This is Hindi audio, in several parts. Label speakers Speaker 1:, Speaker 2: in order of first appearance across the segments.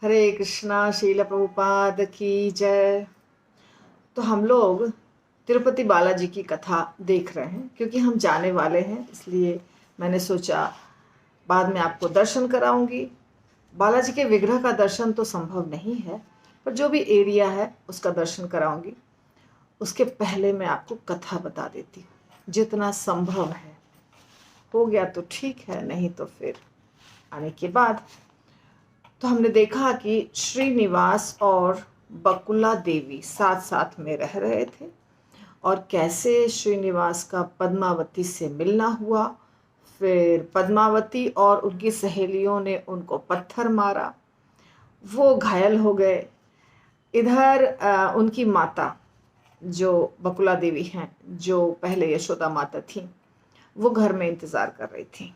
Speaker 1: हरे कृष्णा। श्रील प्रभुपाद की जय। तो हम लोग तिरुपति बालाजी की कथा देख रहे हैं, क्योंकि हम जाने वाले हैं, इसलिए मैंने सोचा बाद में आपको दर्शन कराऊंगी। बालाजी के विग्रह का दर्शन तो संभव नहीं है, पर जो भी एरिया है उसका दर्शन कराऊंगी। उसके पहले मैं आपको कथा बता देती हूँ, जितना संभव है। हो गया तो ठीक है, नहीं तो फिर आने के बाद। तो हमने देखा कि श्रीनिवास और बकुला देवी साथ साथ में रह रहे थे, और कैसे श्रीनिवास का पद्मावती से मिलना हुआ। फिर पद्मावती और उनकी सहेलियों ने उनको पत्थर मारा, वो घायल हो गए। इधर उनकी माता जो बकुला देवी हैं, जो पहले यशोदा माता थी, वो घर में इंतजार कर रही थी।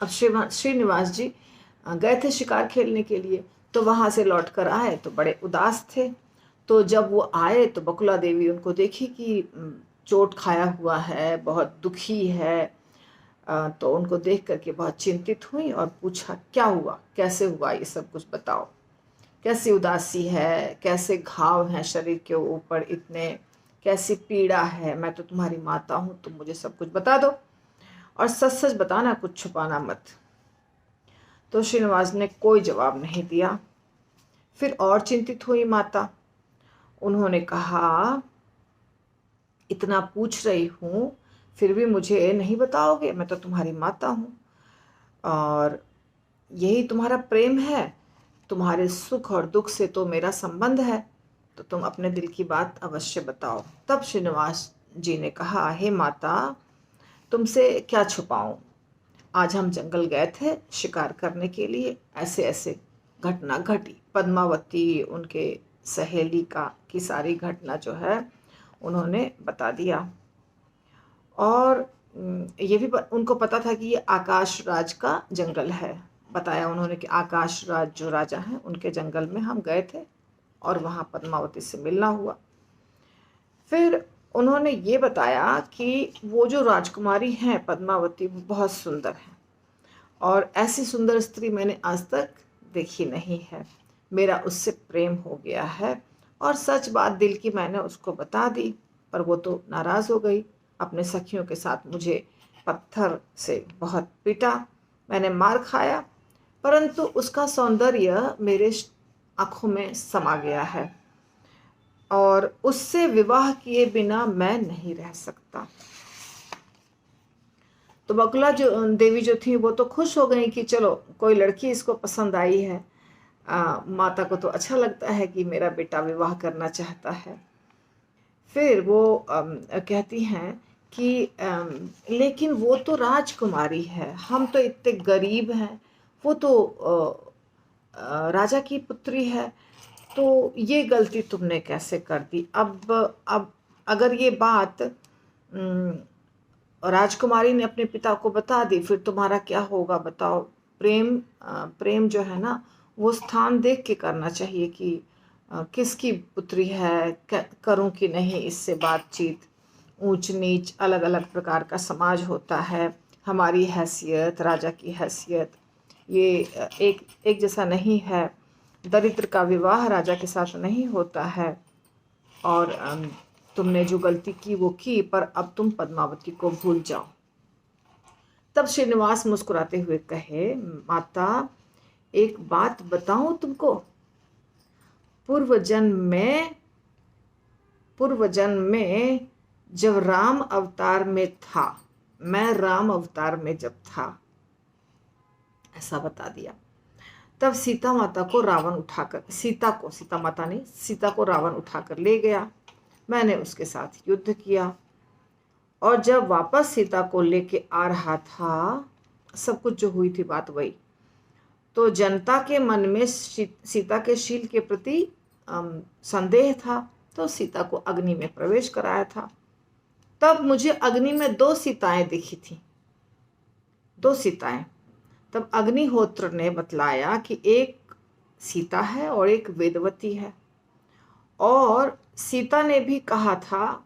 Speaker 1: अब श्रीनिवास जी गए थे शिकार खेलने के लिए, तो वहां से लौट कर आए तो बड़े उदास थे। तो जब वो आए तो बकुला देवी उनको देखी कि चोट खाया हुआ है, बहुत दुखी है। तो उनको देख करके बहुत चिंतित हुई और पूछा, क्या हुआ, कैसे हुआ, ये सब कुछ बताओ। कैसी उदासी है, कैसे घाव हैं शरीर के ऊपर इतने, कैसी पीड़ा है। मैं तो तुम्हारी माता हूँ, तुम मुझे सब कुछ बता दो, और सच सच बताना, कुछ छुपाना मत। तो श्रीनिवास ने कोई जवाब नहीं दिया। फिर और चिंतित हुई माता। उन्होंने कहा, इतना पूछ रही हूँ फिर भी मुझे नहीं बताओगे? मैं तो तुम्हारी माता हूँ, और यही तुम्हारा प्रेम है, तुम्हारे सुख और दुख से तो मेरा संबंध है, तो तुम अपने दिल की बात अवश्य बताओ। तब श्रीनिवास जी ने कहा, हे माता, तुमसे क्या छुपाऊं। आज हम जंगल गए थे शिकार करने के लिए, ऐसे ऐसे घटना घटी। पद्मावती उनके सहेली का की सारी घटना जो है उन्होंने बता दिया। और ये भी उनको पता था कि ये आकाश राज का जंगल है। बताया उन्होंने कि आकाश राज जो राजा हैं उनके जंगल में हम गए थे, और वहाँ पद्मावती से मिलना हुआ। फिर उन्होंने ये बताया कि वो जो राजकुमारी हैं पद्मावती, वो बहुत सुंदर हैं, और ऐसी सुंदर स्त्री मैंने आज तक देखी नहीं है। मेरा उससे प्रेम हो गया है, और सच बात दिल की मैंने उसको बता दी, पर वो तो नाराज़ हो गई। अपने सखियों के साथ मुझे पत्थर से बहुत पीटा, मैंने मार खाया, परंतु उसका सौंदर्य मेरे आँखों में समा गया है, और उससे विवाह किए बिना मैं नहीं रह सकता। तो बकुला जो देवी जो थी वो तो खुश हो गई कि चलो कोई लड़की इसको पसंद आई है। माता को तो अच्छा लगता है कि मेरा बेटा विवाह करना चाहता है। फिर वो कहती हैं कि लेकिन वो तो राजकुमारी है, हम तो इतने गरीब हैं, वो तो राजा की पुत्री है, तो ये गलती तुमने कैसे कर दी। अब अगर ये बात राजकुमारी ने अपने पिता को बता दी, फिर तुम्हारा क्या होगा बताओ। प्रेम जो है ना, वो स्थान देख के करना चाहिए कि किसकी पुत्री है, करूं कि नहीं इससे बातचीत। ऊंच नीच अलग अलग प्रकार का समाज होता है, हमारी हैसियत, राजा की हैसियत, ये एक एक जैसा नहीं है। दरिद्र का विवाह राजा के साथ नहीं होता है, और तुमने जो गलती की वो की, पर अब तुम पद्मावती को भूल जाओ। तब श्रीनिवास मुस्कुराते हुए कहे, माता, एक बात बताऊं तुमको। पूर्व जन्म में जब राम अवतार में था, मैं राम अवतार में जब था, ऐसा बता दिया। तब सीता माता को रावण उठाकर, सीता माता ने सीता को रावण उठाकर ले गया। मैंने उसके साथ युद्ध किया, और जब वापस सीता को लेके आ रहा था, सब कुछ जो हुई थी बात वही, तो जनता के मन में सीता के शील के प्रति संदेह था, तो सीता को अग्नि में प्रवेश कराया था। तब मुझे अग्नि में 2 सीताएं दिखी थी, 2 सीताएं। तब अग्निहोत्र ने बतलाया कि एक सीता है और एक वेदवती है, और सीता ने भी कहा था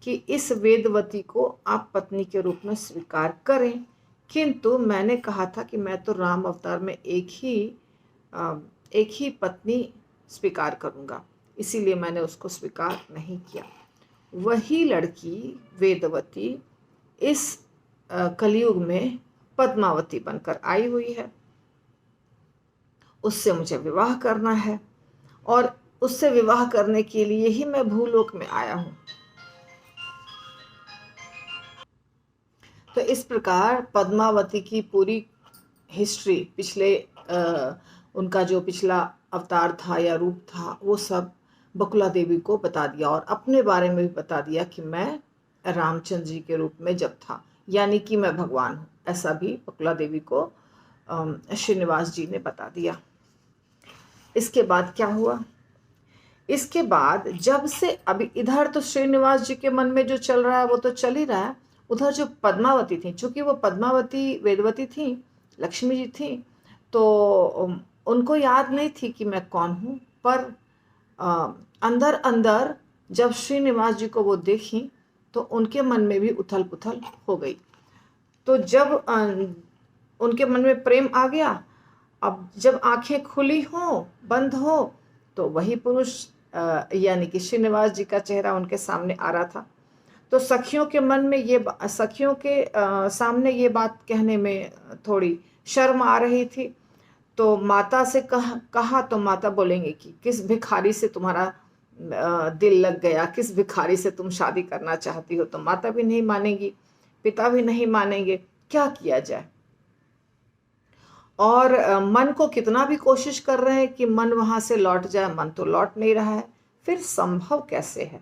Speaker 1: कि इस वेदवती को आप पत्नी के रूप में स्वीकार करें, किंतु मैंने कहा था कि मैं तो राम अवतार में एक ही एक ही पत्नी स्वीकार करूँगा, इसीलिए मैंने उसको स्वीकार नहीं किया। वही लड़की वेदवती इस कलयुग में पद्मावती बनकर आई हुई है। उससे मुझे विवाह करना है और उससे विवाह करने के लिए ही मैं भूलोक में आया हूँ। तो इस प्रकार पद्मावती की पूरी हिस्ट्री, पिछले उनका जो पिछला अवतार था या रूप था, वो सब बकुला देवी को बता दिया और अपने बारे में भी बता दिया कि मैं रामचंद्र जी के रूप में जब था, यानी कि मैं भगवान हूँ। ऐसा भी बकुला देवी को श्रीनिवास जी ने बता दिया। इसके बाद क्या हुआ? इसके बाद जब से अभी इधर तो श्रीनिवास जी के मन में जो चल रहा है वो तो चल ही रहा है, उधर जो पद्मावती थी, चूंकि वो पद्मावती वेदवती थी, लक्ष्मी जी थी, तो उनको याद नहीं थी कि मैं कौन हूँ। पर अंदर अंदर जब श्रीनिवास जी को वो देखी तो उनके मन में भी उथल पुथल हो गई। तो जब उनके मन में प्रेम आ गया, अब जब आंखें खुली हो बंद हो तो वही पुरुष यानी कि श्रीनिवास जी का चेहरा उनके सामने आ रहा था। तो सखियों के मन में सखियों के सामने ये बात कहने में थोड़ी शर्म आ रही थी। तो माता से कहा तो माता बोलेंगे कि किस भिखारी से तुम्हारा दिल लग गया, किस भिखारी से तुम शादी करना चाहती हो। तो माता भी नहीं मानेंगी, पिता भी नहीं मानेंगे, क्या किया जाए। और मन को कितना भी कोशिश कर रहे हैं कि मन वहां से लौट जाए, मन तो लौट नहीं रहा है। फिर संभव कैसे है?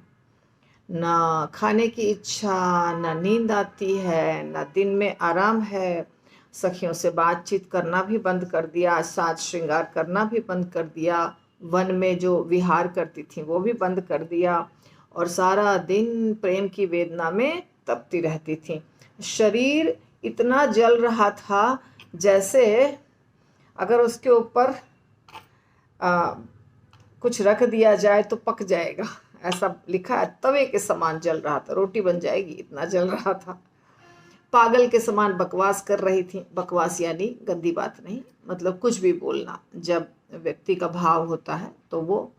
Speaker 1: ना खाने की इच्छा, ना नींद आती है, ना दिन में आराम है। सखियों से बातचीत करना भी बंद कर दिया, साज श्रृंगार करना भी बंद कर दिया, वन में जो विहार करती थी वो भी बंद कर दिया और सारा दिन प्रेम की वेदना में तपती रहती थी। शरीर इतना जल रहा था जैसे अगर उसके ऊपर कुछ रख दिया जाए तो पक जाएगा, ऐसा लिखा है। तवे के समान जल रहा था, रोटी बन जाएगी, इतना जल रहा था। पागल के समान बकवास कर रही थी। बकवास यानी गंदी बात नहीं, मतलब कुछ भी बोलना। जब व्यक्ति का भाव होता है तो वो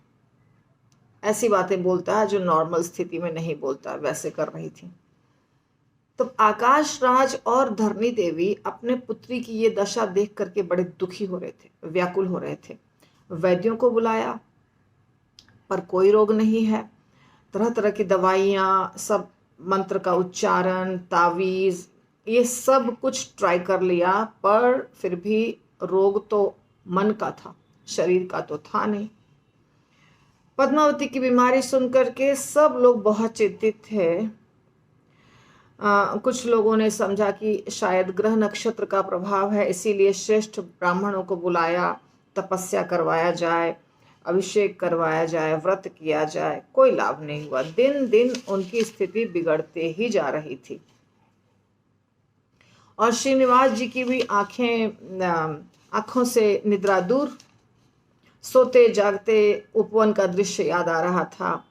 Speaker 1: ऐसी बातें बोलता है जो नॉर्मल स्थिति में नहीं बोलता, वैसे कर रही थी। तो आकाश राज और धरणी देवी अपने पुत्री की ये दशा देख करके बड़े दुखी हो रहे थे, व्याकुल हो रहे थे। वैद्यों को बुलाया पर कोई रोग नहीं है। तरह तरह की दवाइयाँ, सब मंत्र का उच्चारण, तावीज, ये सब कुछ ट्राई कर लिया, पर फिर भी रोग तो मन का था, शरीर का तो था नहीं। पद्मावती की बीमारी सुनकर के सब लोग बहुत चिंतित थे। कुछ लोगों ने समझा कि शायद ग्रह नक्षत्र का प्रभाव है, इसीलिए श्रेष्ठ ब्राह्मणों को बुलाया, तपस्या करवाया जाए, अभिषेक करवाया जाए, व्रत किया जाए। कोई लाभ नहीं हुआ। दिन दिन उनकी स्थिति बिगड़ते ही जा रही थी और श्रीनिवास जी की भी आंखों से निद्रा दूर। सोते जागते उपवन का दृश्य याद आ रहा था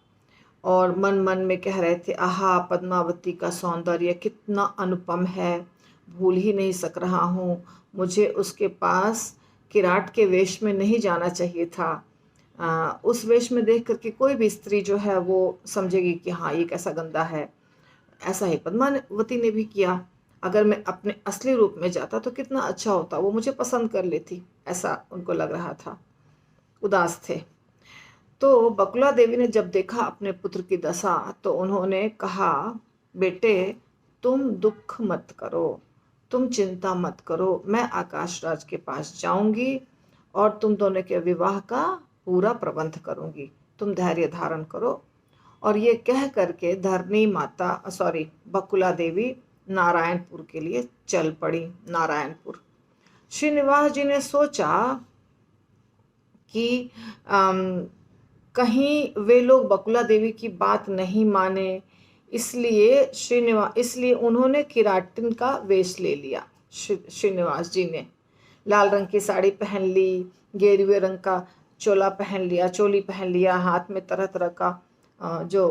Speaker 1: और मन मन में कह रहे थे, आहा, पद्मावती का सौंदर्य कितना अनुपम है, भूल ही नहीं सक रहा हूँ। मुझे उसके पास किराट के वेश में नहीं जाना चाहिए था। उस वेश में देख करके कोई भी स्त्री जो है वो समझेगी कि हाँ, ये कैसा गंदा है। ऐसा ही पद्मावती ने भी किया। अगर मैं अपने असली रूप में जाता तो कितना अच्छा होता, वो मुझे पसंद कर लेती, ऐसा उनको लग रहा था। उदास थे। तो बकुला देवी ने जब देखा अपने पुत्र की दशा तो उन्होंने कहा, बेटे तुम दुख मत करो, तुम चिंता मत करो, मैं आकाश राज के पास जाऊंगी और तुम दोनों के विवाह का पूरा प्रबंध करूंगी, तुम धैर्य धारण करो। और ये कह करके बकुला देवी नारायणपुर के लिए चल पड़ी। नारायणपुर श्रीनिवास जी ने सोचा कि कहीं वे लोग बकुला देवी की बात नहीं माने, इसलिए उन्होंने किराटिन का वेश ले लिया। श्रीनिवास जी ने लाल रंग की साड़ी पहन ली, गेरुए रंग का चोली पहन लिया, हाथ में तरह तरह का जो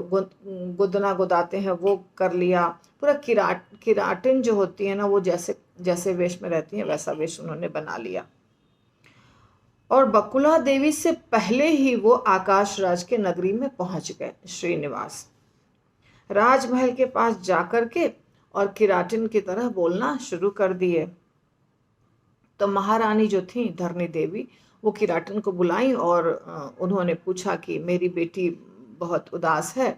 Speaker 1: गुदना गुदाते हैं वो कर लिया। पूरा किराटिन जो होती है ना, वो जैसे जैसे वेश में रहती है वैसा वेश उन्होंने बना लिया। और बकुला देवी से पहले ही वो आकाश राज के नगरी में पहुंच गए। श्रीनिवास राजमहल के पास जाकर के और किराटिन की तरह बोलना शुरू कर दिए। तो महारानी जो थी धरनी देवी, वो किराटिन को बुलाई और उन्होंने पूछा कि मेरी बेटी बहुत उदास है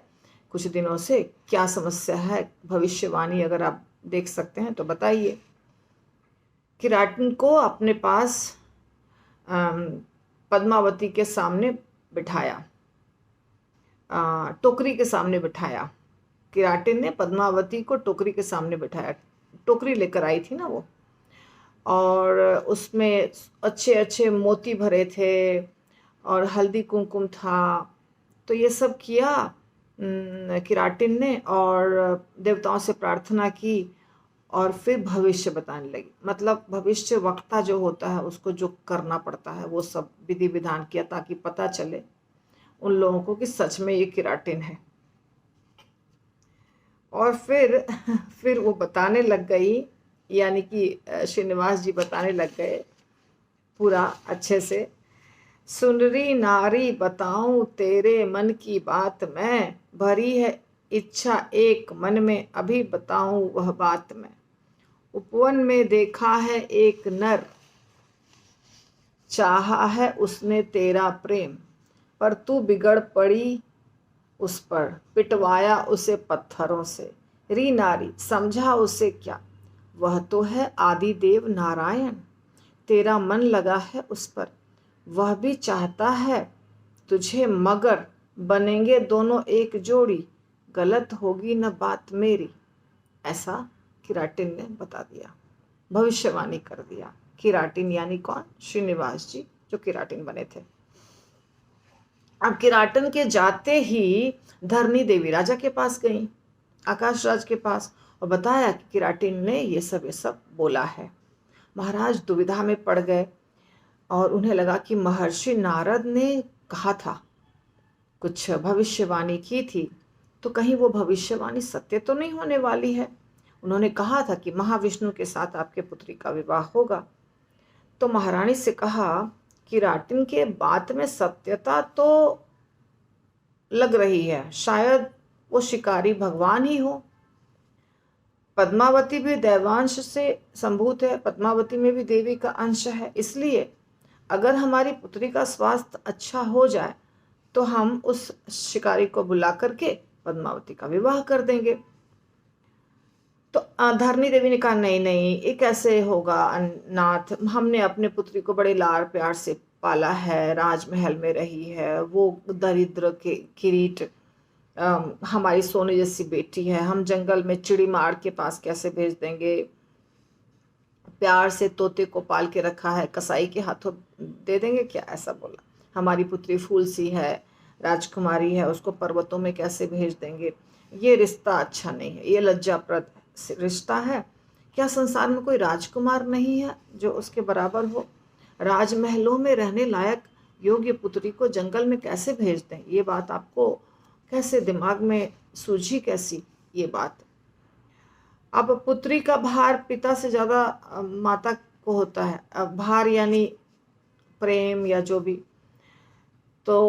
Speaker 1: कुछ दिनों से, क्या समस्या है, भविष्यवाणी अगर आप देख सकते हैं तो बताइए। किराटिन को अपने पास पद्मावती के सामने बिठाया, टोकरी के सामने बिठाया। किराटिन ने पद्मावती को टोकरी के सामने बिठाया। टोकरी लेकर आई थी ना वो, और उसमें अच्छे अच्छे मोती भरे थे और हल्दी कुमकुम था। तो ये सब किया किराटिन ने, और देवताओं से प्रार्थना की और फिर भविष्य बताने लगी। मतलब भविष्य वक्ता जो होता है उसको जो करना पड़ता है वो सब विधि विधान किया, ताकि पता चले उन लोगों को कि सच में ये किराटिन है। और फिर वो बताने लग गई, यानी कि श्रीनिवास जी बताने लग गए पूरा अच्छे से। सुनरी नारी बताऊं तेरे मन की बात मैं, भरी है इच्छा एक मन में अभी बताऊं वह बात मैं। उपवन में देखा है एक नर, चाहा है उसने तेरा प्रेम, पर तू बिगड़ पड़ी उस पर, पिटवाया उसे पत्थरों से। री नारी समझा उसे क्या, वह तो है आदि देव नारायण, तेरा मन लगा है उस पर, वह भी चाहता है तुझे, मगर बनेंगे दोनों एक जोड़ी, गलत होगी न बात मेरी। ऐसा किराटिन ने बता दिया, भविष्यवाणी कर दिया। किराटिन यानी कौन? श्रीनिवास जी, जो किराटिन बने थे। अब किराटिन के जाते ही धरनी देवी राजा के पास गई, आकाश राज के पास, और बताया कि किराटिन ने ये सब बोला है। महाराज दुविधा में पड़ गए और उन्हें लगा कि महर्षि नारद ने कहा था, कुछ भविष्यवाणी की थी, तो कहीं वो भविष्यवाणी सत्य तो नहीं होने वाली है। उन्होंने कहा था कि महाविष्णु के साथ आपके पुत्री का विवाह होगा। तो महारानी से कहा, किराटिन के बात में सत्यता तो लग रही है, शायद वो शिकारी भगवान ही हो। पद्मावती भी दैवांश से संभूत है, पद्मावती में भी देवी का अंश है, इसलिए अगर हमारी पुत्री का स्वास्थ्य अच्छा हो जाए तो हम उस शिकारी को बुला करके पद्मावती का विवाह कर देंगे। तो धरनी देवी ने कहा, नहीं नहीं, ये कैसे होगा नाथ, हमने अपने पुत्री को बड़े लाड़ प्यार से पाला है, राजमहल में रही है, वो दरिद्र के किरीट हमारी सोने जैसी बेटी है, हम जंगल में चिड़ी मार के पास कैसे भेज देंगे, प्यार से तोते को पाल के रखा है, कसाई के हाथों दे देंगे क्या? ऐसा बोला। हमारी पुत्री फूल सी है, राजकुमारी है, उसको पर्वतों में कैसे भेज देंगे, ये रिश्ता अच्छा नहीं है, ये लज्जाप्रद रिश्ता है। क्या संसार में कोई राजकुमार नहीं है जो उसके बराबर हो? राजमहलों में रहने लायक योग्य पुत्री को जंगल में कैसे भेज दें? ये बात आपको कैसे दिमाग में सूझी, कैसी ये बात? अब पुत्री का भार पिता से ज़्यादा माता को होता है। अब भार यानी प्रेम या जो भी। तो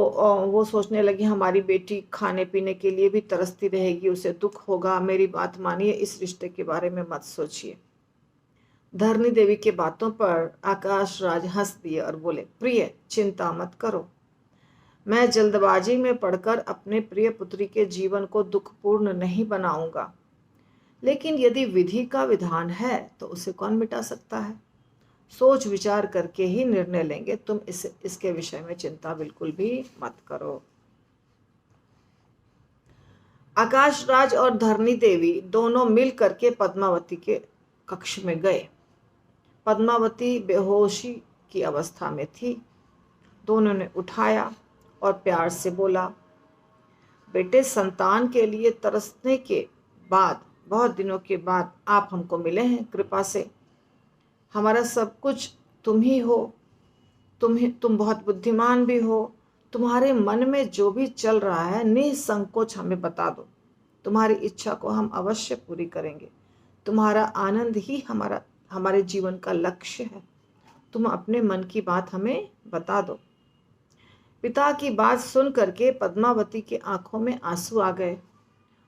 Speaker 1: वो सोचने लगी, हमारी बेटी खाने पीने के लिए भी तरसती रहेगी, उसे दुख होगा, मेरी बात मानिए, इस रिश्ते के बारे में मत सोचिए। धरनी देवी के बातों पर आकाश राज हंस दिए और बोले, प्रिय चिंता मत करो, मैं जल्दबाजी में पड़कर अपने प्रिय पुत्री के जीवन को दुखपूर्ण नहीं बनाऊंगा, लेकिन यदि विधि का विधान है तो उसे कौन मिटा सकता है? सोच विचार करके ही निर्णय लेंगे, तुम इसके विषय में चिंता बिल्कुल भी मत करो। आकाश राज और धरनी देवी दोनों मिल करके पद्मावती के कक्ष में गए। पद्मावती बेहोशी की अवस्था में थी। दोनों ने उठाया और प्यार से बोला, बेटे, संतान के लिए तरसने के बाद, बहुत दिनों के बाद आप हमको मिले हैं, कृपा से हमारा सब कुछ तुम ही हो, तुम बहुत बुद्धिमान भी हो, तुम्हारे मन में जो भी चल रहा है निसंकोच हमें बता दो, तुम्हारी इच्छा को हम अवश्य पूरी करेंगे, तुम्हारा आनंद ही हमारे जीवन का लक्ष्य है, तुम अपने मन की बात हमें बता दो। पिता की बात सुन करके पद्मावती की आंखों में आंसू आ गए।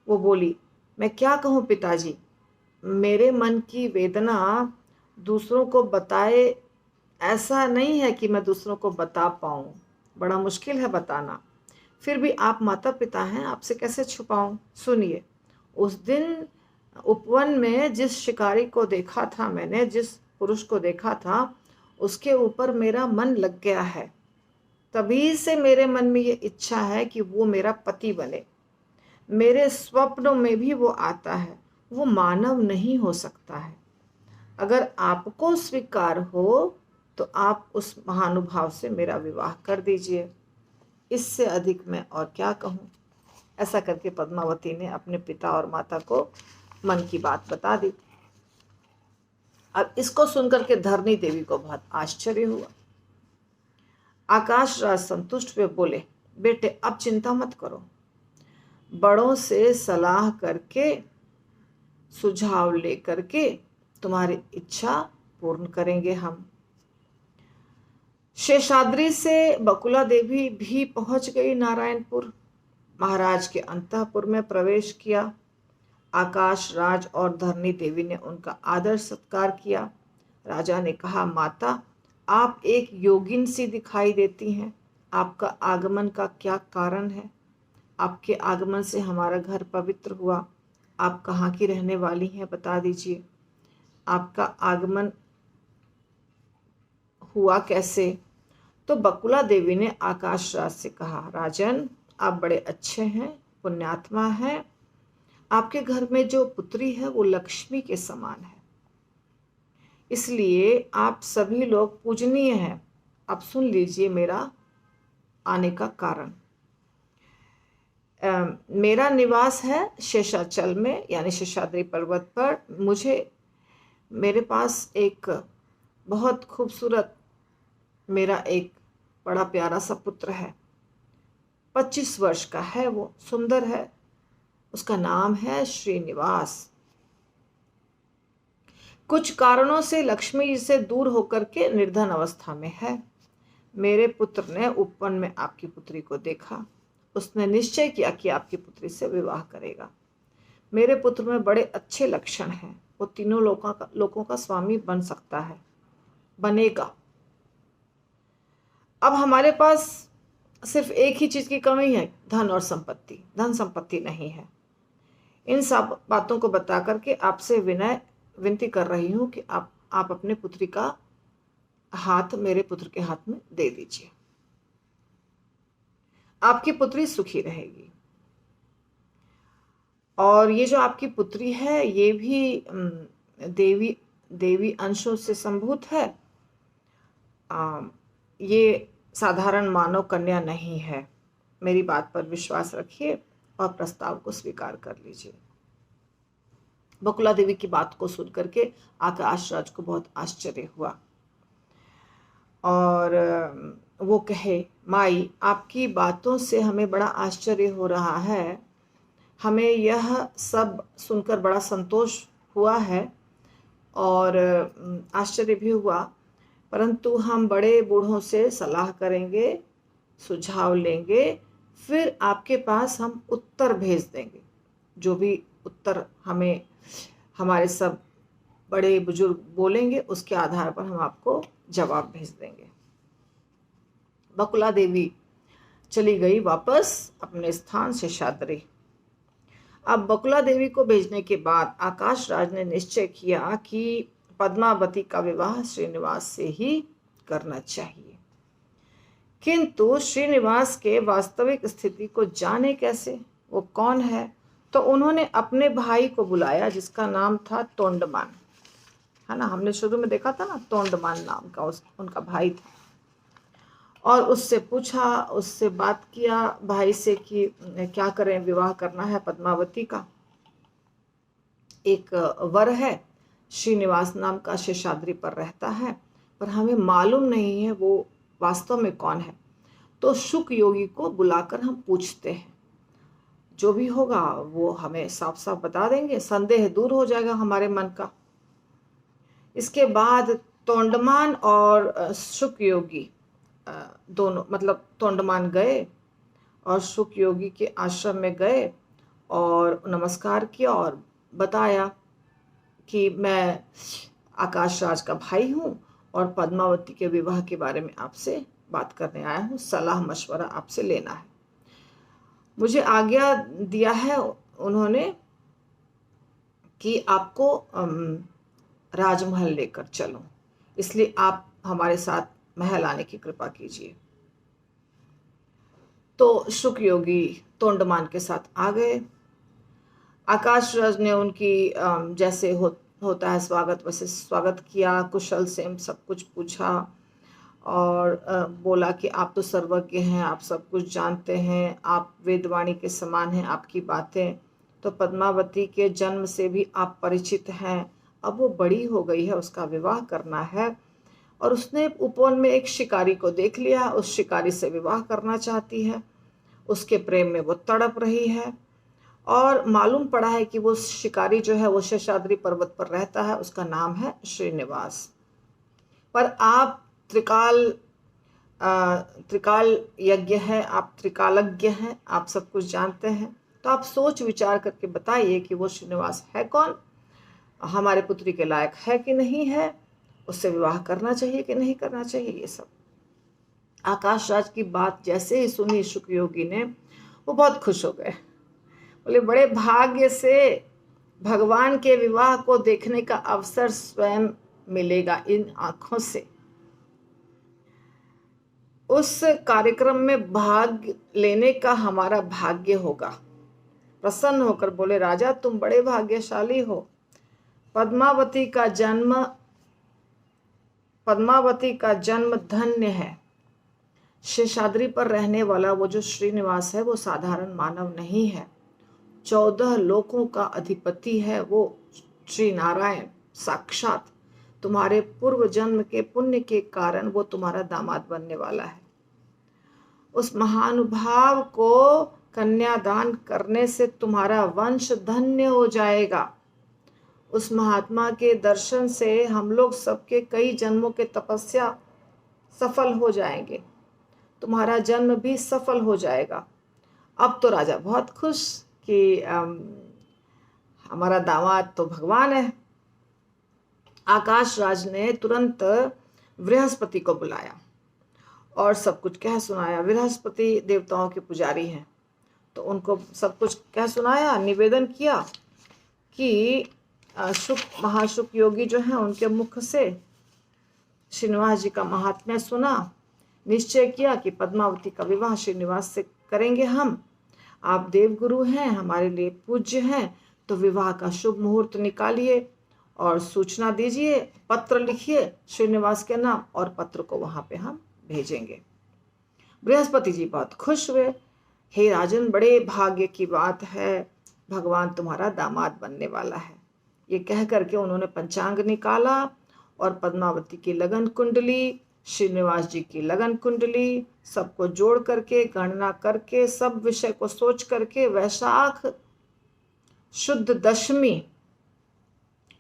Speaker 1: वो बोली, मैं क्या कहूँ पिताजी, मेरे मन की वेदना दूसरों को बताए ऐसा नहीं है कि मैं दूसरों को बता पाऊँ, बड़ा मुश्किल है बताना। फिर भी आप माता पिता हैं, आपसे कैसे छुपाऊं। सुनिए, उस दिन उपवन में जिस शिकारी को देखा था मैंने, जिस पुरुष को देखा था, उसके ऊपर मेरा मन लग गया है। तभी से मेरे मन में ये इच्छा है कि वो मेरा पति बने। मेरे स्वप्नों में भी वो आता है। वो मानव नहीं हो सकता है। अगर आपको स्वीकार हो तो आप उस महानुभाव से मेरा विवाह कर दीजिए। इससे अधिक मैं और क्या कहूँ। ऐसा करके पद्मावती ने अपने पिता और माता को मन की बात बता दी। अब इसको सुनकर के धरनी देवी को बहुत आश्चर्य हुआ। आकाश राज संतुष्ट हुए, बोले, बेटे अब चिंता मत करो, बड़ों से सलाह करके, सुझाव लेकर के तुम्हारी इच्छा पूर्ण करेंगे हम। शेषाद्री से बकुला देवी भी पहुंच गई नारायणपुर। महाराज के अंतःपुर में प्रवेश किया। आकाश राज और धरनी देवी ने उनका आदर सत्कार किया। राजा ने कहा, माता, आप एक योगिन सी दिखाई देती हैं। आपका आगमन का क्या कारण है? आपके आगमन से हमारा घर पवित्र हुआ। आप कहाँ की रहने वाली हैं, बता दीजिए। आपका आगमन हुआ कैसे? तो बकुला देवी ने आकाश राज से कहा, राजन, आप बड़े अच्छे हैं, पुण्यात्मा हैं। आपके घर में जो पुत्री है वो लक्ष्मी के समान है, इसलिए आप सभी लोग पूजनीय हैं। अब सुन लीजिए मेरा आने का कारण। मेरा निवास है शेषाचल में, यानी शेषाद्री पर्वत पर। मेरे पास एक बहुत खूबसूरत, मेरा एक बड़ा प्यारा सा पुत्र है। 25 वर्ष का है, वो सुंदर है। उसका नाम है श्रीनिवास। कुछ कारणों से लक्ष्मी जी से दूर होकर के निर्धन अवस्था में है। मेरे पुत्र ने उपवन में आपकी पुत्री को देखा। उसने निश्चय किया कि आपकी पुत्री से विवाह करेगा। मेरे पुत्र में बड़े अच्छे लक्षण हैं। वो तीनों लोगों का स्वामी बन सकता है, बनेगा। अब हमारे पास सिर्फ एक ही चीज की कमी है, धन और संपत्ति। धन संपत्ति नहीं है। इन सब बातों को बता करके आपसे विनती कर रही हूं कि आप अपने पुत्री का हाथ मेरे पुत्र के हाथ में दे दीजिए। आपकी पुत्री सुखी रहेगी। और ये जो आपकी पुत्री है, ये भी देवी अंशों से संभूत है। ये साधारण मानव कन्या नहीं है। मेरी बात पर विश्वास रखिए और प्रस्ताव को स्वीकार कर लीजिए। बकुला देवी की बात को सुनकर के आकाश राज को बहुत आश्चर्य हुआ और वो कहे, माई, आपकी बातों से हमें बड़ा आश्चर्य हो रहा है। हमें यह सब सुनकर बड़ा संतोष हुआ है और आश्चर्य भी हुआ, परंतु हम बड़े बूढ़ों से सलाह करेंगे, सुझाव लेंगे, फिर आपके पास हम उत्तर भेज देंगे। जो भी उत्तर हमें हमारे सब बड़े बुजुर्ग बोलेंगे, उसके आधार पर हम आपको जवाब भेज देंगे। बकुला देवी चली गई वापस अपने स्थान शेषाद्री। अब बकुला देवी को भेजने के बाद आकाश राज ने निश्चय किया कि पद्मावती का विवाह श्रीनिवास से ही करना चाहिए। किंतु श्रीनिवास के वास्तविक स्थिति को जाने कैसे, वो कौन है? तो उन्होंने अपने भाई को बुलाया, जिसका नाम था तोंडमान, है ना। हमने शुरू में देखा था ना, तोंडमान नाम का उनका भाई था। और उससे पूछा, उससे बात किया भाई से कि क्या करें, विवाह करना है पद्मावती का। एक वर है, श्रीनिवास नाम का, शेषाद्री पर रहता है, पर हमें मालूम नहीं है वो वास्तव में कौन है। तो शुक योगी को बुलाकर हम पूछते हैं, जो भी होगा वो हमें साफ साफ बता देंगे, संदेह दूर हो जाएगा हमारे मन का। इसके बाद तोंडमान और शुक योगी दोनों, मतलब तोंडमान गए और शुक योगी के आश्रम में गए और नमस्कार किया और बताया कि मैं आकाश राज का भाई हूँ और पद्मावती के विवाह के बारे में आपसे बात करने आया हूँ, सलाह मशवरा आपसे लेना है। मुझे आज्ञा दिया है उन्होंने कि आपको राजमहल लेकर चलूं, इसलिए आप हमारे साथ महल आने की कृपा कीजिए। तो शुक योगी तोंडमान के साथ आ गए। आकाश राज ने उनकी जैसे होता है स्वागत, वैसे स्वागत किया, कुशल से सब कुछ पूछा और बोला कि आप तो सर्वज्ञ हैं, आप सब कुछ जानते हैं, आप वेदवाणी के समान हैं, आपकी बातें तो पद्मावती के जन्म से भी आप परिचित हैं। अब वो बड़ी हो गई है, उसका विवाह करना है और उसने उपवन में एक शिकारी को देख लिया, उस शिकारी से विवाह करना चाहती है, उसके प्रेम में वो तड़प रही है और मालूम पड़ा है कि वो शिकारी जो है वो शेषाद्री पर्वत पर रहता है, उसका नाम है श्रीनिवास। पर आप त्रिकाल यज्ञ है, आप त्रिकालज्ञ हैं, आप सब कुछ जानते हैं, तो आप सोच विचार करके बताइए कि वो श्रीनिवास है कौन, हमारे पुत्री के लायक है कि नहीं है, उससे विवाह करना चाहिए कि नहीं करना चाहिए। ये सब आकाश राज की बात जैसे ही सुनी शुक योगी ने, वो बहुत खुश हो गए। बोले बड़े भाग्य से भगवान के विवाह को देखने का अवसर स्वयं मिलेगा इन आंखों से, उस कार्यक्रम में भाग लेने का हमारा भाग्य होगा। प्रसन्न होकर बोले राजा तुम बड़े भाग्यशाली हो, पद्मावती का जन्म धन्य है। शेषाद्री पर रहने वाला वो जो श्रीनिवास है वो साधारण मानव नहीं है, 14 लोकों का अधिपति है वो श्री नारायण साक्षात। तुम्हारे पूर्व जन्म के पुण्य के कारण वो तुम्हारा दामाद बनने वाला है। उस महानुभाव को कन्यादान करने से तुम्हारा वंश धन्य हो जाएगा। उस महात्मा के दर्शन से हम लोग सबके कई जन्मों के तपस्या सफल हो जाएंगे, तुम्हारा जन्म भी सफल हो जाएगा। अब तो राजा बहुत खुश कि हमारा दामाद तो भगवान है। आकाश राज ने तुरंत बृहस्पति को बुलाया और सब कुछ कह सुनाया। बृहस्पति देवताओं के पुजारी हैं, तो उनको सब कुछ कह सुनाया, निवेदन किया कि महाशुक योगी जो हैं उनके मुख से श्रीनिवास जी का महात्म्य सुना, निश्चय किया कि पद्मावती का विवाह श्रीनिवास से करेंगे हम, आप देवगुरु हैं, हमारे लिए पूज्य हैं, तो विवाह का शुभ मुहूर्त निकालिए और सूचना दीजिए, पत्र लिखिए श्रीनिवास के नाम और पत्र को वहां पे हम भेजेंगे। बृहस्पति जी बहुत खुश हुए, हे राजन बड़े भाग्य की बात है, भगवान तुम्हारा दामाद बनने वाला है। ये कह करके उन्होंने पंचांग निकाला और पद्मावती की लगन कुंडली, श्रीनिवास जी की लगन कुंडली, सबको जोड़ करके गणना करके सब विषय को सोच करके वैशाख शुद्ध दशमी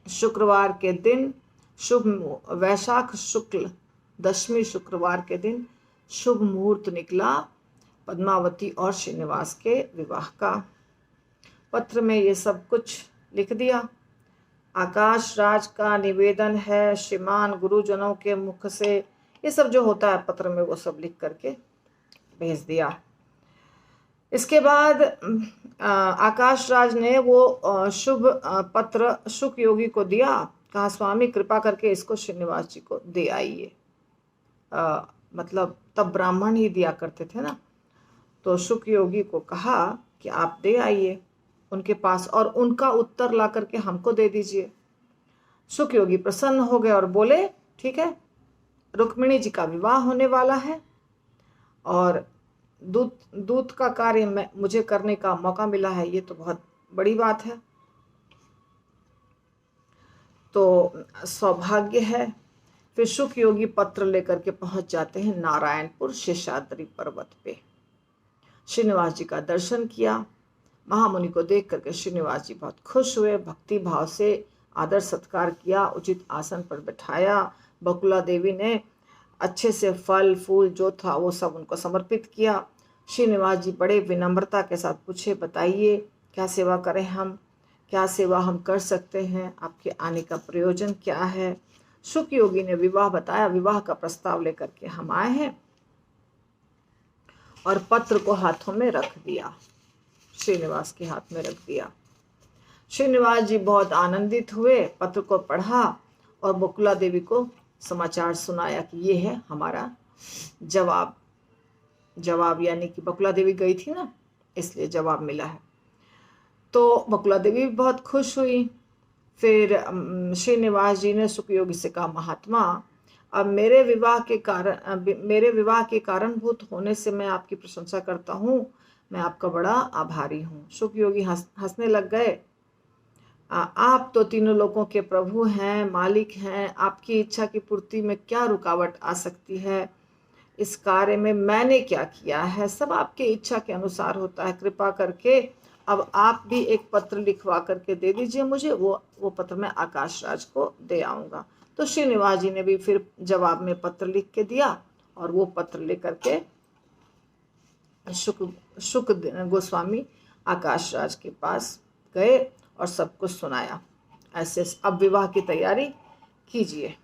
Speaker 1: शुक्रवार के दिन वैशाख शुक्ल दशमी शुक्रवार के दिन शुभ मुहूर्त निकला पद्मावती और श्रीनिवास के विवाह का। पत्र में ये सब कुछ लिख दिया। आकाश राज का निवेदन है श्रीमान गुरुजनों के मुख से, ये सब जो होता है पत्र में वो सब लिख करके भेज दिया। इसके बाद आकाश राज ने वो शुभ पत्र शुक योगी को दिया, कहा स्वामी कृपा करके इसको श्रीनिवास जी को दे आइए। मतलब तब ब्राह्मण ही दिया करते थे ना, तो शुक योगी को कहा कि आप दे आइए उनके पास और उनका उत्तर ला करके हमको दे दीजिए। शुक योगी प्रसन्न हो गए और बोले ठीक है, रुक्मिणी जी का विवाह होने वाला है और दूत का कार्य मुझे करने का मौका मिला है, ये तो बहुत बड़ी बात है, तो सौभाग्य है। फिर शुक योगी पत्र लेकर के पहुंच जाते हैं नारायणपुर शेषाद्री पर्वत पे। श्रीनिवास जी का दर्शन किया, महामुनि को देख करके श्रीनिवास जी बहुत खुश हुए, भक्ति भाव से आदर सत्कार किया, उचित आसन पर बैठाया, बकुला देवी ने अच्छे से फल फूल जो था वो सब उनको समर्पित किया। श्रीनिवास जी बड़े विनम्रता के साथ पूछे, बताइए क्या सेवा करें हम, क्या सेवा हम कर सकते हैं, आपके आने का प्रयोजन क्या है। शुक योगी ने विवाह बताया, विवाह का प्रस्ताव लेकर के हम आए हैं, और पत्र को हाथों में रख दिया, श्रीनिवास के हाथ में रख दिया। श्रीनिवास जी बहुत आनंदित हुए, पत्र को पढ़ा और बकुला देवी को समाचार सुनाया कि ये है हमारा जवाब। जवाब यानी कि बकुला देवी गई थी ना, इसलिए जवाब मिला है। तो बकुला देवी भी बहुत खुश हुई। फिर श्रीनिवास जी ने सुखयोगी से कहा, महात्मा अब मेरे विवाह के कारणभूत होने से मैं आपकी प्रशंसा करता हूँ, मैं आपका बड़ा आभारी हूँ। सुखयोगी हंसने लग गए। आप तो तीनों लोगों के प्रभु हैं, मालिक हैं, आपकी इच्छा की पूर्ति में क्या रुकावट आ सकती है। इस कार्य में मैंने क्या किया है, सब आपकी इच्छा के अनुसार होता है। कृपा करके अब आप भी एक पत्र लिखवा करके दे दीजिए मुझे, वो पत्र मैं आकाश राज को दे आऊँगा। तो श्रीनिवास जी ने भी फिर जवाब में पत्र लिख के दिया, और वो पत्र लेकर के शुक गोस्वामी आकाश राज के पास गए और सब कुछ सुनाया। ऐसे अब विवाह की तैयारी कीजिए।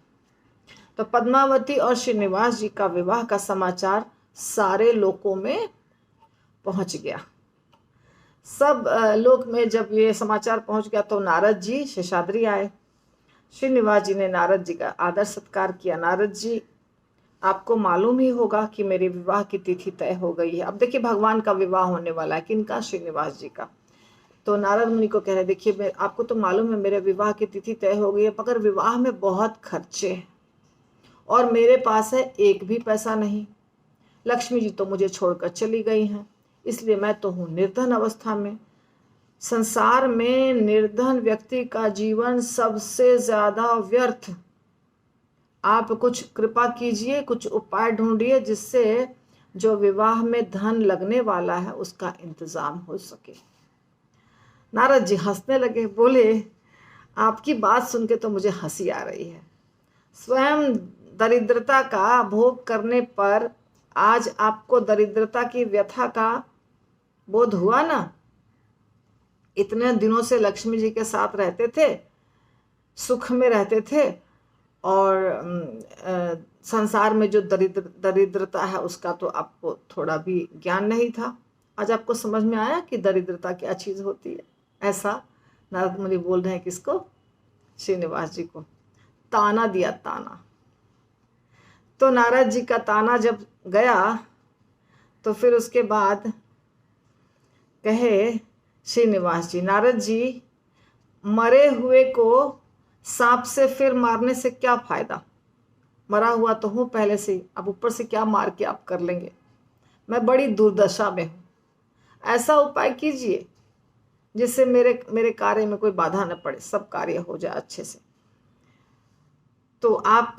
Speaker 1: तो पद्मावती और श्रीनिवास जी का विवाह का समाचार सारे लोकों में पहुंच गया। सब लोक में जब ये समाचार पहुंच गया तो नारद जी शेषाद्री आए। श्रीनिवास जी ने नारद जी का आदर सत्कार किया। नारद जी, आपको मालूम ही होगा कि मेरे विवाह की तिथि तय हो गई है। अब देखिए भगवान का विवाह होने वाला है, किनका, श्रीनिवास जी का। तो नारद मुनि को कह रहे, देखिए आपको तो मालूम है मेरे विवाह की तिथि तय हो गई है, मगर विवाह में बहुत खर्चे हैं और मेरे पास है एक भी पैसा नहीं। लक्ष्मी जी तो मुझे छोड़कर चली गई हैं, इसलिए मैं तो हूँ निर्धन अवस्था में। संसार में निर्धन व्यक्ति का जीवन सबसे ज्यादा व्यर्थ। आप कुछ कृपा कीजिए, कुछ उपाय ढूंढिए जिससे जो विवाह में धन लगने वाला है उसका इंतजाम हो सके। नारद जी हंसने लगे, बोले, आपकी बात सुन के तो मुझे हंसी आ रही है। स्वयं दरिद्रता का भोग करने पर आज आपको दरिद्रता की व्यथा का बोध हुआ ना। इतने दिनों से लक्ष्मी जी के साथ रहते थे, सुख में रहते थे, और संसार में जो दरिद्रता है उसका तो आपको थोड़ा भी ज्ञान नहीं था। आज आपको समझ में आया कि दरिद्रता क्या चीज होती है। ऐसा नारद मुनि बोल रहे हैं किसको, श्रीनिवास जी को। ताना दिया, ताना। तो नारद जी का ताना जब गया तो फिर उसके बाद कहे श्रीनिवास जी, नारद जी, मरे हुए को सांप से फिर मारने से क्या फायदा, मरा हुआ तो हूं पहले से ही, अब ऊपर से क्या मार के आप कर लेंगे, मैं बड़ी दुर्दशा में हूं। ऐसा उपाय कीजिए जिससे मेरे कार्य में कोई बाधा न पड़े, सब कार्य हो जाए अच्छे से। तो आप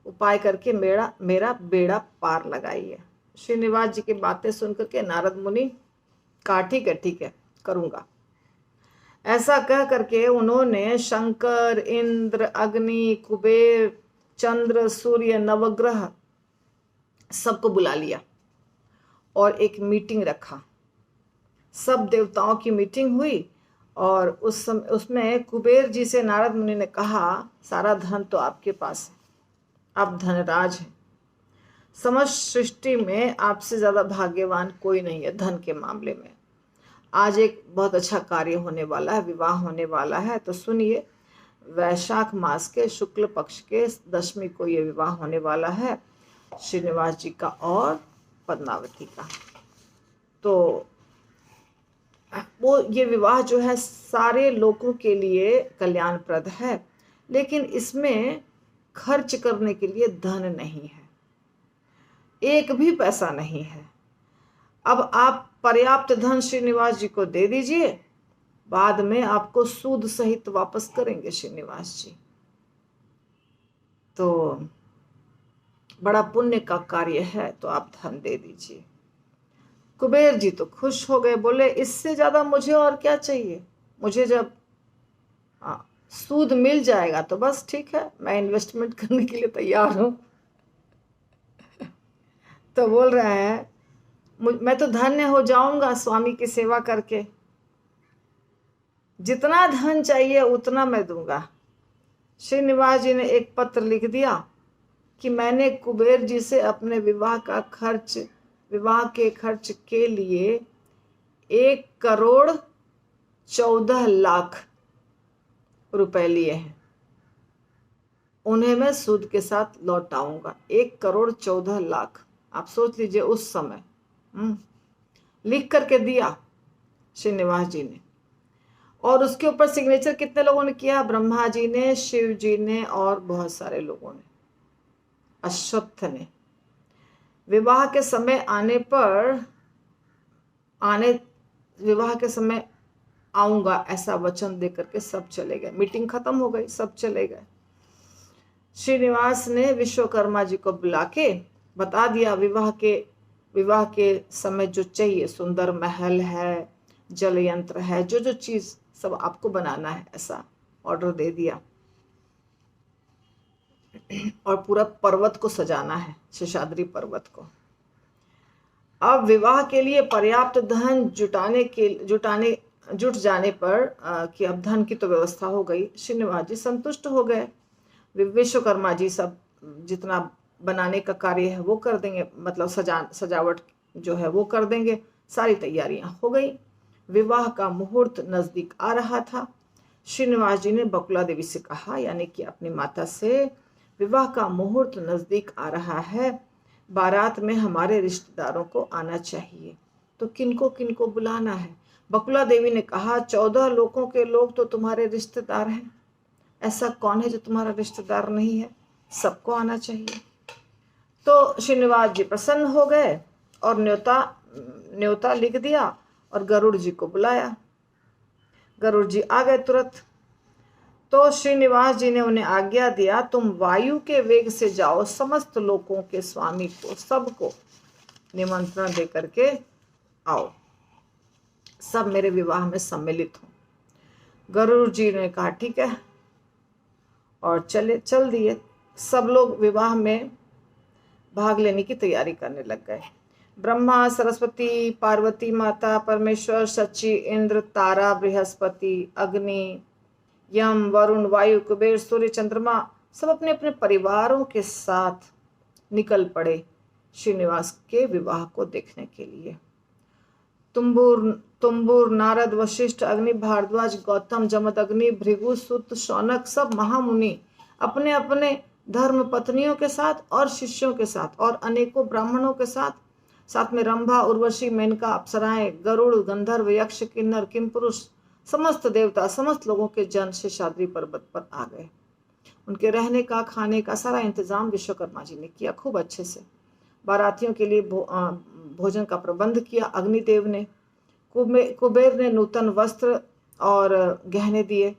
Speaker 1: उपाय करके मेरा बेड़ा पार लगाइए। श्रीनिवास जी की बातें सुनकर के नारद मुनि कहा, ठीक है करूंगा। ऐसा कह करके उन्होंने शंकर, इंद्र, अग्नि, कुबेर, चंद्र, सूर्य, नवग्रह सबको बुला लिया और एक मीटिंग रखा। सब देवताओं की मीटिंग हुई और उसमें कुबेर जी से नारद मुनि ने कहा, सारा धन तो आपके पास है, आप धनराज हैं, समस्त सृष्टि में आपसे ज्यादा भाग्यवान कोई नहीं है धन के मामले में। आज एक बहुत अच्छा कार्य होने वाला है, विवाह होने वाला है, तो सुनिए, वैशाख मास के शुक्ल पक्ष के 10वीं को ये विवाह होने वाला है, श्रीनिवास जी का और पद्मावती का। तो वो ये विवाह जो है सारे लोगों के लिए कल्याणप्रद है, लेकिन इसमें खर्च करने के लिए धन नहीं है, एक भी पैसा नहीं है। अब आप पर्याप्त धन श्रीनिवास जी को दे दीजिए, बाद में आपको सूद सहित वापस करेंगे श्रीनिवास जी। तो बड़ा पुण्य का कार्य है, तो आप धन दे दीजिए। कुबेर जी तो खुश हो गए, बोले इससे ज्यादा मुझे और क्या चाहिए। मुझे जब सूद मिल जाएगा तो बस ठीक है, मैं इन्वेस्टमेंट करने के लिए तैयार हूँ। तो बोल रहे हैं मैं तो धन्य हो जाऊंगा स्वामी की सेवा करके, जितना धन चाहिए उतना मैं दूंगा। श्रीनिवास जी ने एक पत्र लिख दिया कि मैंने कुबेर जी से अपने विवाह के खर्च के लिए 1,14,00,000 रुपए लिए हैं, उन्हें मैं सूद के साथ लौटाऊंगा। 1,14,00,000, आप सोच लीजिए उस समय लिख करके दिया श्रीनिवास जी ने। और उसके ऊपर सिग्नेचर कितने लोगों ने किया? ब्रह्मा जी ने, शिव जी ने और बहुत सारे लोगों ने, अश्वत्थ ने। विवाह के समय विवाह के समय आऊंगा ऐसा वचन दे करके सब चले गए। मीटिंग खत्म हो गई, सब चले गए। श्रीनिवास ने विश्वकर्मा जी को बुला के बता दिया विवाह के समय जो चाहिए, सुंदर महल है, जल यंत्र है, जो जो चीज सब आपको बनाना है, ऐसा ऑर्डर दे दिया। और पूरा पर्वत को सजाना है, शेषाद्री पर्वत को। अब विवाह के लिए पर्याप्त धन जुट जाने पर कि अब धन की तो व्यवस्था हो गई, श्रीनिवास जी संतुष्ट हो गए। विश्वकर्मा जी सब जितना बनाने का कार्य है वो कर देंगे, मतलब सजावट जो है वो कर देंगे। सारी तैयारियां हो गई। विवाह का मुहूर्त नजदीक आ रहा था। श्रीनिवास जी ने बकुला देवी से कहा, यानी कि अपनी माता से, विवाह का मुहूर्त नजदीक आ रहा है, बारात में हमारे रिश्तेदारों को आना चाहिए, तो किनको किनको बुलाना है? बकुला देवी ने कहा, 14 लोगों के लोग तो तुम्हारे रिश्तेदार हैं, ऐसा कौन है जो तुम्हारा रिश्तेदार नहीं है? सबको आना चाहिए। तो श्रीनिवास जी प्रसन्न हो गए और न्योता लिख दिया और गरुड़ जी को बुलाया। गरुड़ जी आ गए तुरंत। तो श्रीनिवास जी ने उन्हें आज्ञा दिया, तुम वायु के वेग से जाओ, समस्त लोगों के स्वामी को, सबको निमंत्रण दे करके आओ, सब मेरे विवाह में सम्मिलित हो। गरुड़ जी ने कहा ठीक है, और चल दिए। सब लोग विवाह में भाग लेने की तैयारी करने लग गए। ब्रह्मा, सरस्वती, पार्वती माता, परमेश्वर, सची, इंद्र, तारा, बृहस्पति, अग्नि, यम, वरुण, वायु, कुबेर, सूर्य, चंद्रमा सब अपने अपने परिवारों के साथ निकल पड़े श्रीनिवास के विवाह को देखने के लिए। तुम्बुर, नारद, वशिष्ठ, अग्नि, भारद्वाज, गौतम, जमदग्नि, भृगु, सुत, शौनक सब महामुनि अपने अपने धर्म पत्नियों के साथ और शिष्यों के साथ और अनेकों ब्राह्मणों के साथ में रंभा, उर्वशी, मेनका, अप्सराएं, गरुड़, गंधर्व, यक्ष, किन्नर, किमपुरुष, समस्त देवता, समस्त लोगों के जन शेषाद्री पर्वत पर आ गए। उनके रहने का, खाने का सारा इंतजाम विश्वकर्मा जी ने किया खूब अच्छे से। बारातियों के लिए भोजन का प्रबंध किया अग्निदेव ने। कुबेर ने नूतन वस्त्र और गहने दिए।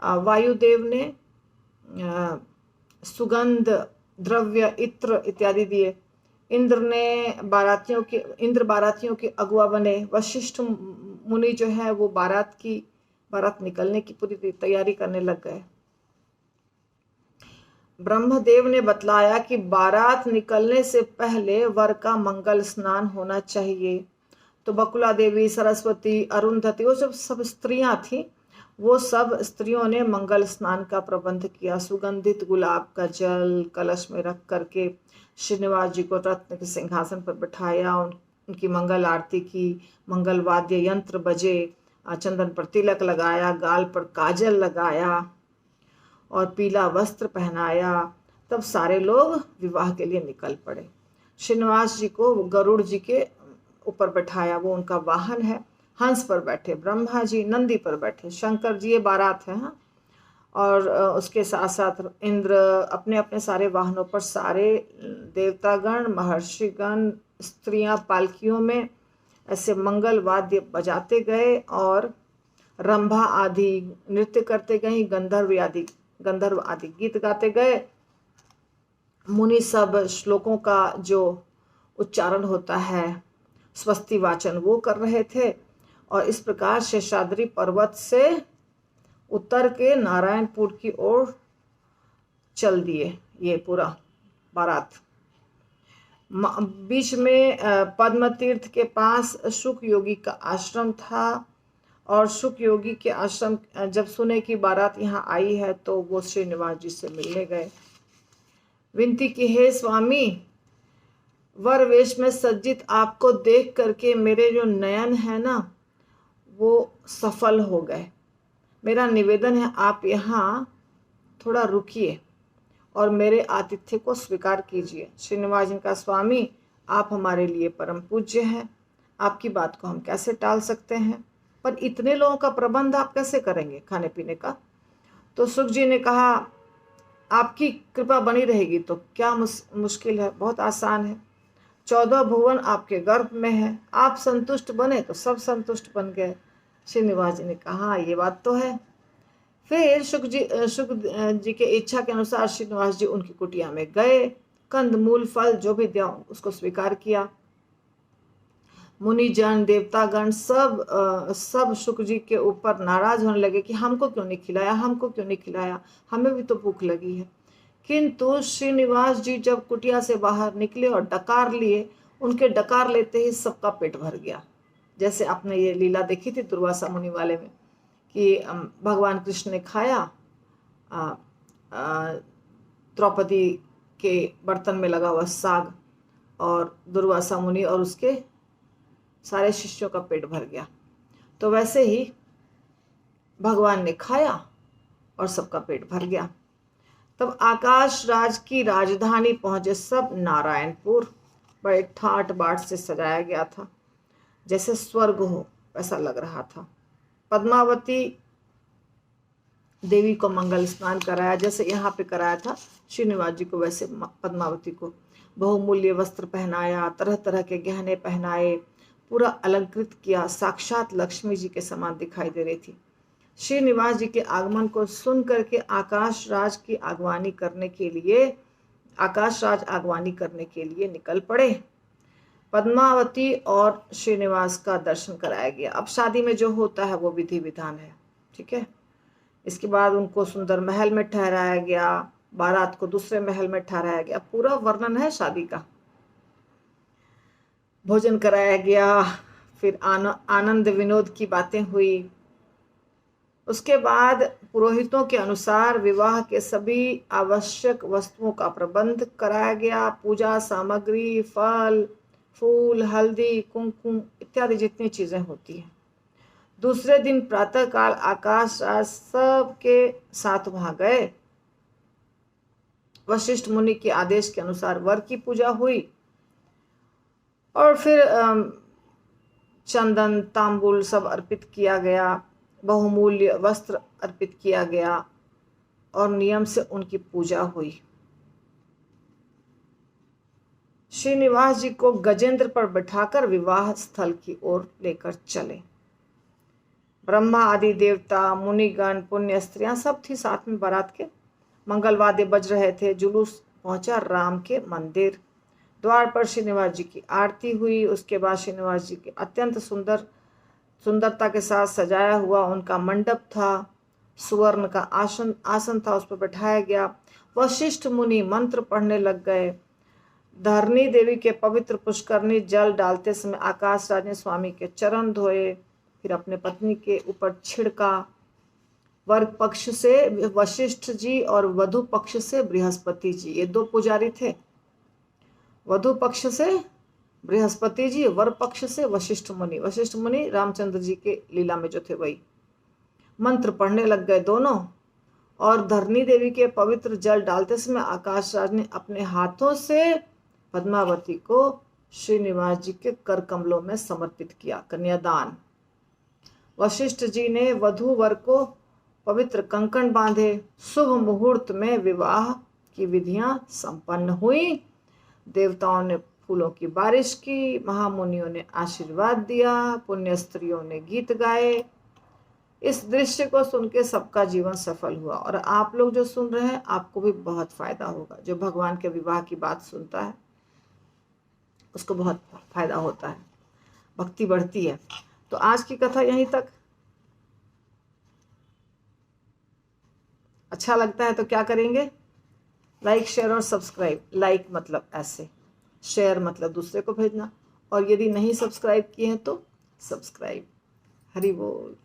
Speaker 1: वायुदेव ने सुगंध द्रव्य, इत्र इत्यादि दिए। इंद्र बारातियों के अगुआ बने। वशिष्ठ मुनि जो है वो बारात निकलने की पूरी तैयारी करने लग गए। ब्रह्मदेव ने बतलाया कि बारात निकलने से पहले वर का मंगल स्नान होना चाहिए। तो बकुला देवी, सरस्वती, अरुंधति, वो सब स्त्रियां थीं, वो सब स्त्रियों ने मंगल स्नान का प्रबंध किया। सुगंधित गुलाब का जल कलश में रख करके श्रीनिवास जी को रत्न के सिंहासन पर बिठाया, उनकी मंगल आरती की, मंगल वाद्य यंत्र बजे, चंदन पर तिलक लगाया, गाल पर काजल लगाया और पीला वस्त्र पहनाया। तब सारे लोग विवाह के लिए निकल पड़े। श्रीनिवास जी को गरुड़ जी के ऊपर बैठाया, वो उनका वाहन है। हंस पर बैठे, ब्रह्मा जी नंदी पर बैठे, शंकर जी ये बारात है। हाँ, और उसके साथ साथ इंद्र अपने अपने सारे वाहनों पर, सारे देवतागण, महर्षिगण, स्त्रियां पालकियों में ऐसे मंगल वाद्य बजाते गए और रंभा आदि नृत्य करते गए, गंधर्व आदि गीत गाते गए। मुनि सब श्लोकों का जो उच्चारण होता है, स्वस्ति वाचन, वो कर रहे थे। और इस प्रकार शेषाद्री पर्वत से उतर के नारायणपुर की ओर चल दिए। ये पूरा बारात बीच में पद्म तीर्थ के पास शुक योगी का आश्रम था, और शुक योगी के आश्रम जब सुने कि बारात यहाँ आई है तो वो श्रीनिवास जी से मिलने गए। विनती की, हे स्वामी, वर वेश में सज्जित आपको देख करके मेरे जो नयन है ना वो सफल हो गए। मेरा निवेदन है आप यहाँ थोड़ा रुकिए और मेरे आतिथ्य को स्वीकार कीजिए। श्रीनिवास जी का, स्वामी आप हमारे लिए परम पूज्य हैं, आपकी बात को हम कैसे टाल सकते हैं, पर इतने लोगों का प्रबंध आप कैसे करेंगे खाने पीने का। तो सुख जी ने कहा, आपकी कृपा बनी रहेगी तो क्या मुश्किल है, बहुत आसान है। 14 भुवन आपके गर्भ में है, आप संतुष्ट बने तो सब संतुष्ट बन गए। श्रीनिवास जी ने कहा, ये बात तो है। फिर शुक जी के इच्छा के अनुसार श्रीनिवास जी उनकी कुटिया में गए, कंद मूल फल जो भी दिया उसको स्वीकार किया। मुनिजन देवतागण सब शुक जी के ऊपर नाराज होने लगे कि हमको क्यों नहीं खिलाया, हमको क्यों नहीं खिलाया, हमें भी तो भूख लगी है। किंतु श्रीनिवास जी जब कुटिया से बाहर निकले और डकार लिए, उनके डकार लेते ही सबका पेट भर गया। जैसे आपने ये लीला देखी थी दुर्वासा मुनि वाले में कि भगवान कृष्ण ने खाया, द्रौपदी के बर्तन में लगा हुआ साग, और दुर्वासा मुनि और उसके सारे शिष्यों का पेट भर गया। तो वैसे ही भगवान ने खाया और सबका पेट भर गया। तब आकाश राज की राजधानी पहुंचे सब नारायणपुर। बड़े ठाट बाट से सजाया गया था, जैसे स्वर्ग हो वैसा लग रहा था। पद्मावती देवी को मंगल स्नान कराया, जैसे यहाँ पे कराया था श्रीनिवास जी को, वैसे पद्मावती को बहुमूल्य वस्त्र पहनाया, तरह तरह के गहने पहनाए, पूरा अलंकृत किया। साक्षात लक्ष्मी जी के समान दिखाई दे रही थी। श्रीनिवास जी के आगमन को सुन करके आकाश राज आगवानी करने के लिए निकल पड़े। पद्मावती और श्रीनिवास का दर्शन कराया गया। अब शादी में जो होता है वो विधि विधान है, ठीक है। इसके बाद उनको सुंदर महल में ठहराया गया, बारात को दूसरे महल में ठहराया गया, पूरा वर्णन है शादी का। भोजन कराया गया, फिर आनंद विनोद की बातें हुई। उसके बाद पुरोहितों के अनुसार विवाह के सभी आवश्यक वस्तुओं का प्रबंध कराया गया। पूजा सामग्री, फल फूल, हल्दी, कुमकुम इत्यादि जितनी चीजें होती हैं। दूसरे दिन प्रातःकाल आकाश राज सबके साथ वहां गए। वशिष्ठ मुनि के आदेश के अनुसार वर की पूजा हुई, और फिर चंदन तांबुल सब अर्पित किया गया, बहुमूल्य वस्त्र अर्पित किया गया, और नियम से उनकी पूजा हुई। श्रीनिवास जी को गजेंद्र पर बिठाकर विवाह स्थल की ओर लेकर चले। ब्रह्मा आदि देवता, मुनिगण, पुण्य स्त्रियां सब थी साथ में बारात के। मंगलवाद्य बज रहे थे। जुलूस पहुंचा राम के मंदिर। द्वार पर श्रीनिवास जी की आरती हुई। उसके बाद श्रीनिवास जी के अत्यंत सुंदरता के साथ सजाया हुआ उनका मंडप था। सुवर्ण का आसन था, उस पर बैठाया गया। वशिष्ठ मुनि मंत्र पढ़ने लग गए। धरणी देवी के पवित्र पुष्करणी जल डालते समय आकाश राज ने स्वामी के चरण धोए, फिर अपने पत्नी के ऊपर छिड़का। वर पक्ष से वशिष्ठ जी और वधु पक्ष से बृहस्पति जी, ये दो पुजारी थे। वधु पक्ष से बृहस्पति जी, वर पक्ष से वशिष्ठ मुनि रामचंद्र जी के लीला में जो थे वही मंत्र पढ़ने लग गए दोनों। और धरणी देवी के पवित्र जल डालते समय आकाश राज ने अपने हाथों से पद्मावती को श्रीनिवास जी के कर कमलों में समर्पित किया, कन्यादान। वशिष्ठ जी ने वधू वर को पवित्र कंकण बांधे। शुभ मुहूर्त में विवाह की विधियां संपन्न हुई। देवताओं ने फूलों की बारिश की, महामुनियों ने आशीर्वाद दिया, पुण्य स्त्रियों ने गीत गाए। इस दृश्य को सुन के सबका जीवन सफल हुआ। और आप लोग जो सुन रहे हैं आपको भी बहुत फायदा होगा। जो भगवान के विवाह की बात सुनता है उसको बहुत फायदा होता है, भक्ति बढ़ती है। तो आज की कथा यहीं तक। अच्छा लगता है तो क्या करेंगे, लाइक शेयर और सब्सक्राइब। लाइक मतलब ऐसे, शेयर मतलब दूसरे को भेजना, और यदि नहीं सब्सक्राइब किए हैं तो सब्सक्राइब। हरि बोल।